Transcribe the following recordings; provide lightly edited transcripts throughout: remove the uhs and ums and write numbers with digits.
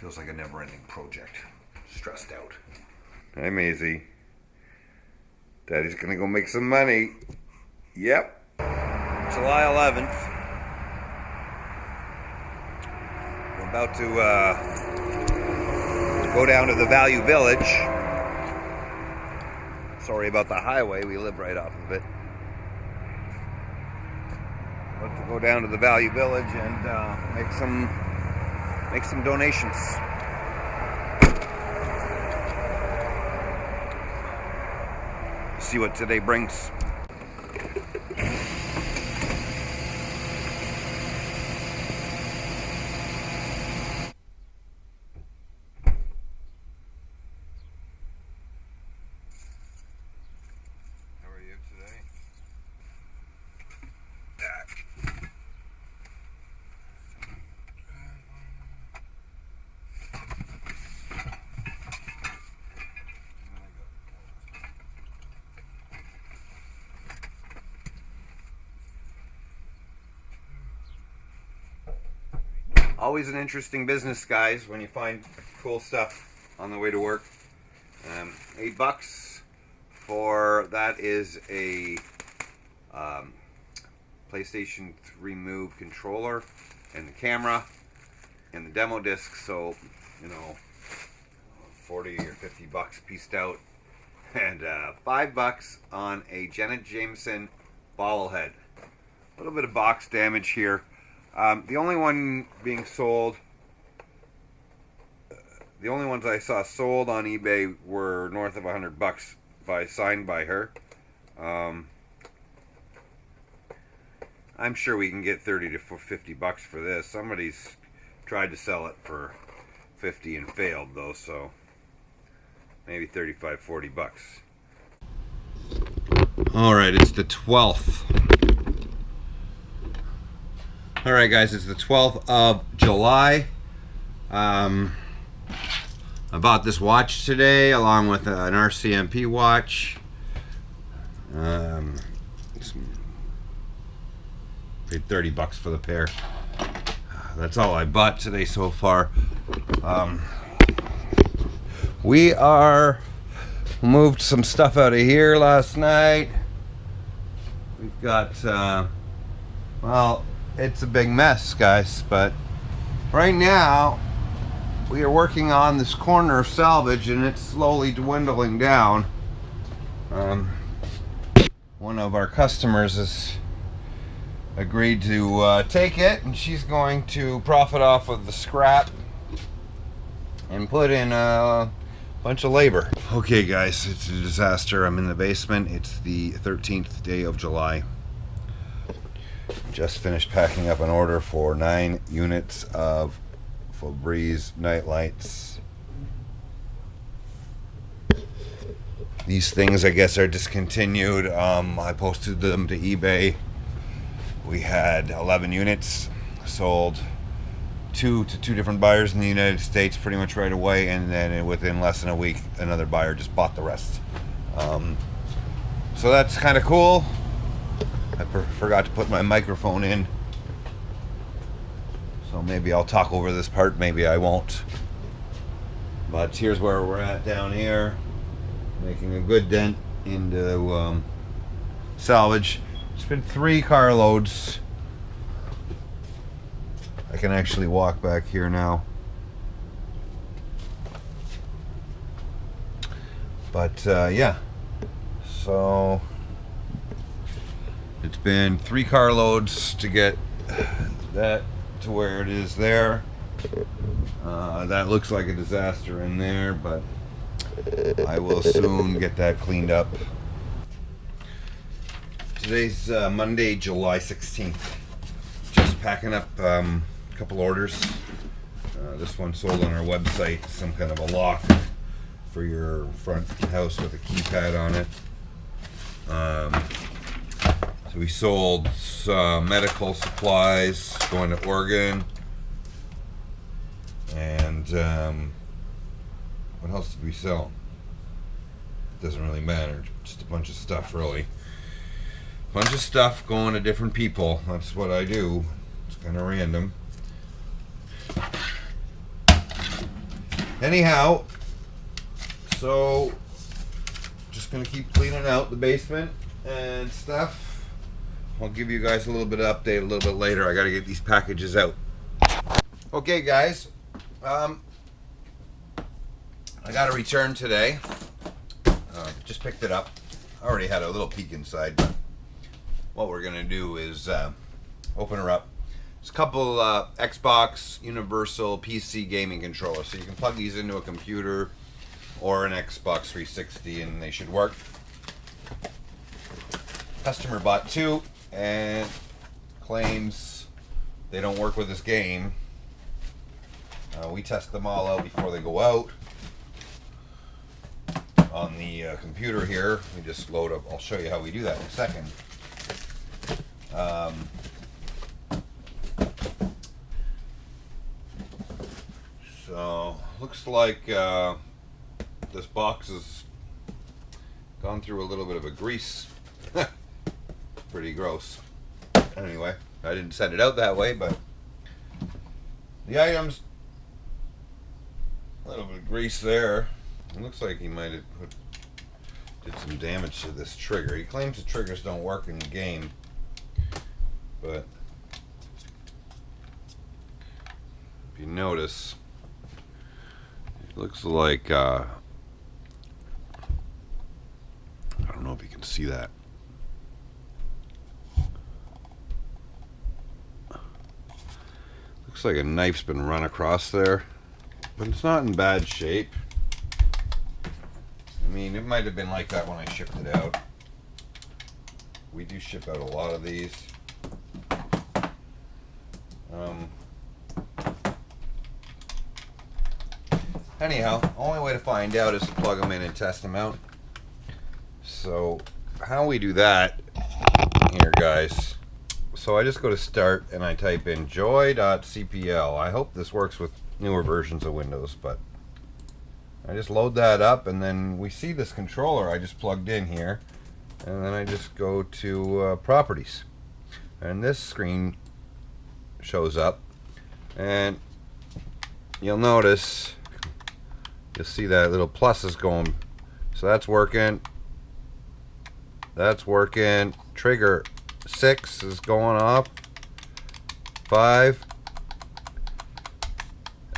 Feels like a never-ending project. Stressed out. Hi, Maisie. Daddy's gonna go make some money. Yep. July 11th. We're about to go down to the Value Village. Sorry about the highway, we live right off of it. About to go down to the Value Village and make some donations. See what today brings. Always an interesting business, guys, when you find cool stuff on the way to work. $8 for that is a PlayStation 3 Move controller and the camera and the demo disc. So, you know, 40 or 50 bucks pieced out, and $5 on a Janet Jameson bobblehead. A little bit of box damage here. The only one being sold, the only ones I saw sold on eBay were north of $100 signed by her. I'm sure we can get 30 to 50 bucks for this. Somebody's tried to sell it for 50 and failed though, so maybe 35, 40 bucks. All right, it's the 12th. Alright guys, it's the 12th of July. I bought this watch today along with an RCMP watch. Paid 30 bucks for the pair. That's all I bought today so far. We moved some stuff out of here last night. We've got, well, it's a big mess, guys, but right now we are working on this corner of salvage and it's slowly dwindling down. One of our customers has agreed to take it, and she's going to profit off of the scrap and put in a bunch of labor. Okay guys, it's a disaster. I'm in the basement. It's the 13th day of July. Just finished packing up an order for 9 units of Febreze night lights. These things, I guess, are discontinued. I posted them to eBay. We had 11 units sold, two to 2 different buyers in the United States pretty much right away, and then within less than a week another buyer just bought the rest. So that's kind of cool. I forgot to put my microphone in, so maybe I'll talk over this part, maybe I won't. But here's where we're at down here, making a good dent into salvage. It's been 3 carloads. I can actually walk back here now. But yeah, so it's been 3 carloads to get that to where it is there. That looks like a disaster in there, but I will soon get that cleaned up. Today's Monday, July 16th. Just packing up a couple orders. This one sold on our website, some kind of a lock for your front house with a keypad on it. So we sold some medical supplies going to Oregon, and what else did we sell? It doesn't really matter, just a bunch of stuff really. Bunch of stuff going to different people. That's what I do. It's kind of random. Anyhow, so just gonna keep cleaning out the basement and stuff. I'll give you guys a little bit of update a little bit later. I gotta get these packages out. Okay, guys. I got a return today. Just picked it up. I already had a little peek inside, but what we're gonna do is open her up. It's a couple Xbox Universal PC gaming controllers, so you can plug these into a computer or an Xbox 360 and they should work. Customer bought two and claims they don't work with this game. We test them all out before they go out on the computer here. We just load up. I'll show you how we do that in a second. So looks like this box has gone through a little bit of a grease. Pretty gross. Anyway, I didn't send it out that way, but the items, a little bit of grease there. It looks like he might have did some damage to this trigger. He claims the triggers don't work in the game, but if you notice, it looks like I don't know if you can see that. Looks like a knife's been run across there, but it's not in bad shape. I mean, it might have been like that when I shipped it out. We do ship out a lot of these. Anyhow, only way to find out is to plug them in and test them out. So, how we do that here, guys. So I just go to start and I type in joy.cpl. I hope this works with newer versions of Windows, but I just load that up and then we see this controller I just plugged in here, and then I just go to properties and this screen shows up, and you'll notice, you'll see that little plus is going, so that's working, trigger 6 is going off, 5,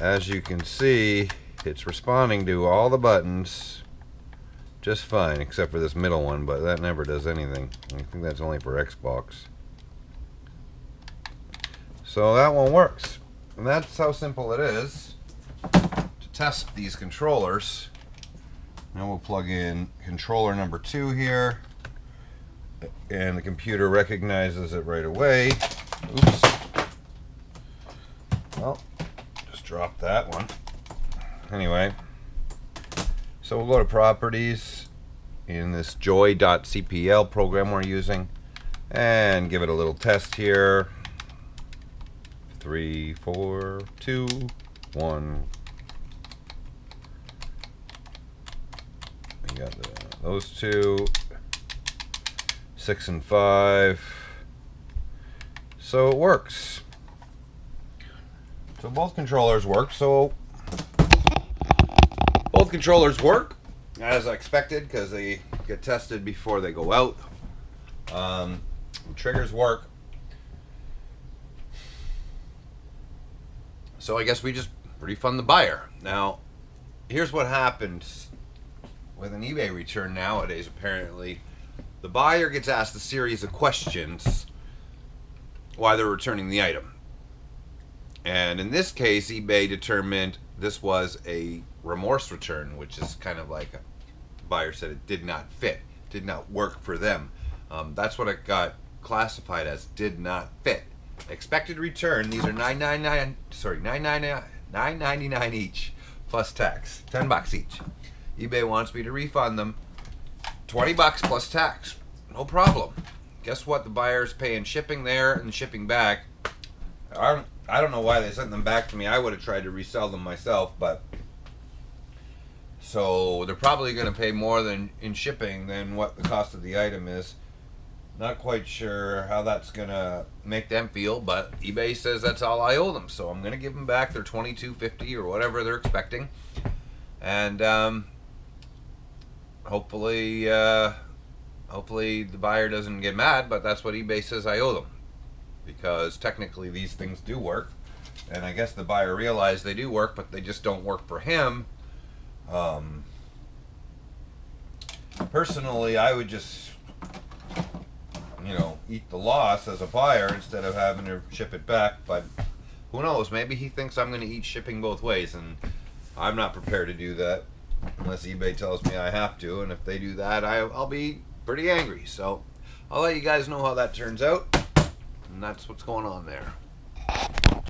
as you can see, it's responding to all the buttons just fine, except for this middle one, but that never does anything. I think that's only for Xbox. So that one works. And that's how simple it is to test these controllers. Now we'll plug in controller number 2 here, and the computer recognizes it right away. Oops. Well, just drop that one. Anyway, so we'll go to properties in this joy.cpl program we're using and give it a little test here. 3, 4, 2, 1. We got those two, 6 and 5. So it works. So both controllers work. So both controllers work as I expected because they get tested before they go out. The triggers work. So I guess we just refund the buyer. Now, here's what happens with an eBay return nowadays. Apparently, the buyer gets asked a series of questions why they're returning the item. And in this case, eBay determined this was a remorse return, which is kind of like the buyer said it did not fit, did not work for them. That's what it got classified as, did not fit. Expected return, these are $9.99 each plus tax, $10 each. eBay wants me to refund them $20 plus tax. No problem. Guess what? The buyer's paying shipping there and shipping back. I don't know why they sent them back to me. I would have tried to resell them myself, but so they're probably going to pay more than in shipping than what the cost of the item is. Not quite sure how that's going to make them feel, but eBay says that's all I owe them, so I'm going to give them back their $22.50 or whatever they're expecting. and hopefully hopefully the buyer doesn't get mad, but that's what eBay says I owe them, because technically these things do work, and I guess the buyer realized they do work, but they just don't work for him. Personally, I would just, eat the loss as a buyer instead of having to ship it back. But who knows? Maybe he thinks I'm going to eat shipping both ways, and I'm not prepared to do that unless eBay tells me I have to. And if they do that, I'll be pretty angry. So I'll let you guys know how that turns out, and that's what's going on there.